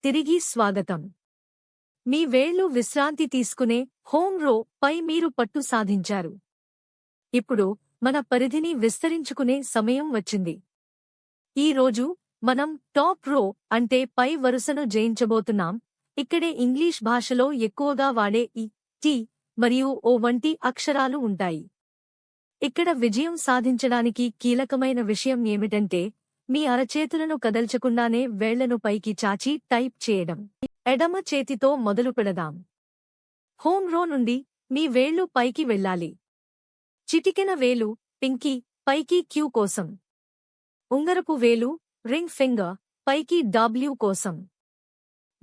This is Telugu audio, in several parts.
తిరిగి స్వాగతం. మీ వేళ్లు విశ్రాంతి తీసుకునే హోమ్ రో పై మీరు పట్టు సాధించారు. ఇప్పుడు మన పరిధిని విస్తరించుకునే సమయం వచ్చింది. ఈ రోజు మనం టాప్ రో అంటే పై వరుసను జయించబోతున్నాం. ఇక్కడే ఇంగ్లీష్ భాషలో ఎక్కువగా వాడే ఈ, టి మరియు ఓ వంటి అక్షరాలు ఉంటాయి. ఇక్కడ విజయం సాధించడానికి కీలకమైన విషయం ఏమిటంటే మీ అరచేతులను కదల్చకుండానే వేళ్లను పైకి చాచి టైప్ చేయడం. ఎడమ చేతితో మొదలు పెడదాం. హోమ్ రో నుండి మీ వేళ్లు పైకి వెళ్ళాలి. చిటికెన వేలు పింకీ పైకి క్యూ కోసం. ఉంగరపు వేలు రింగ్ ఫింగర్ పైకి డబ్ల్యూ కోసం.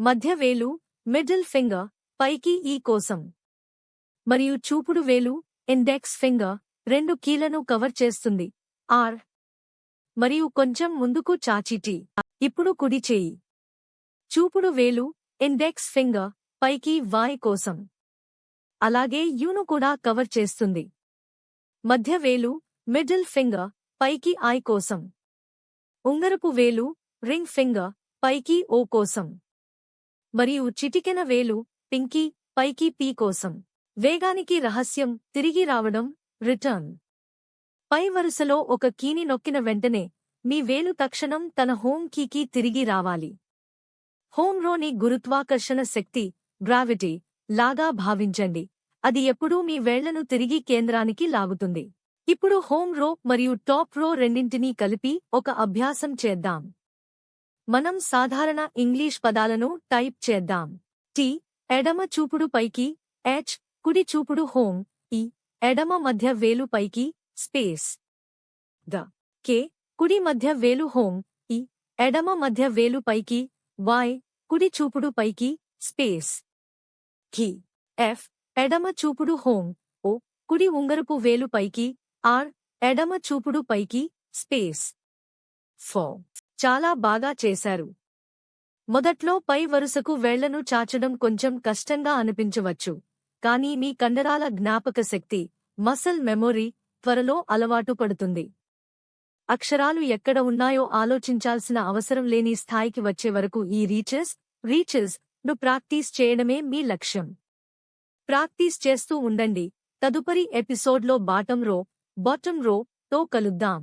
మధ్య వేలు మిడిల్ ఫింగర్ పైకి ఈ కోసం. మరియు చూపుడు వేలు ఇండెక్స్ ఫింగర్ రెండు కీలను కవర్ చేస్తుంది ఆర్. మరియు కొంచెం ముందుకు చాచి టి. ఇప్పుడు కుడి చేయి. చూపుడు వేలు ఇండెక్స్ ఫింగర్ పైకి వై కోసం. అలాగే యూను కూడా కవర్ చేస్తుంది. మధ్య వేలు మిడిల్ ఫింగర్ పైకి ఐ కోసం. ఉంగరపు వేలు రింగ్ ఫింగర్ పైకి ఓ కోసం. మరియు చిటికెన వేలు పింకీ పైకి పీ కోసం. వేగానికి రహస్యం తిరిగి రావడం రిటర్న్. పై వరుసలో ఒక కీని నొక్కిన వెంటనే మీ వేలు తక్షణం తన హోమ్ కీకి తిరిగి రావాలి. హోమ్ రోని గురుత్వాకర్షణ శక్తి గ్రావిటీ లాగా భావించండి. అది ఎప్పుడూ మీ వేళ్లను తిరిగి కేంద్రానికి లాగుతుంది. ఇప్పుడు హోమ్ రో మరియు టాప్ రో రెండింటినీ కలిపి ఒక అభ్యాసం చేద్దాం. మనం సాధారణ ఇంగ్లీష్ పదాలను టైప్ చేద్దాం. టి ఎడమ చూపుడు పైకి, హెచ్ కుడి చూపుడు హోమ్, ఈ ఎడమ మధ్య వేలు పైకి స్పేస్, ద కే కుడి మధ్య వేలు హోమ్, ఈ ఎడమ మధ్య వేలు పైకి, వై కుడి చూపుడు పైకి స్పేస్, కి ఎఫ్ ఎడమ చూపుడు హోమ్, ఓ కుడి ఉంగరపు వేలు పైకి, ఆర్ ఎడమ చూపుడు పైకి స్పేస్. ఫో చాలా బాగా చేశారు. మొదట్లో పై వరుసకు వేళ్లను చాచడం కొంచెం కష్టంగా అనిపించవచ్చు. కానీ మీ కండరాల జ్ఞాపక శక్తి మసల్ మెమొరీ త్వరలో అలవాటు పడుతుంది. అక్షరాలు ఎక్కడ ఉన్నాయో ఆలోచించాల్సిన అవసరం లేని స్థాయికి వచ్చే వరకు ఈ రీచెస్ ను ప్రాక్టీస్ చేయడమే మీ లక్ష్యం. ప్రాక్టీస్ చేస్తూ ఉండండి. తదుపరి ఎపిసోడ్లో బాటమ్ రో తో కలుద్దాం.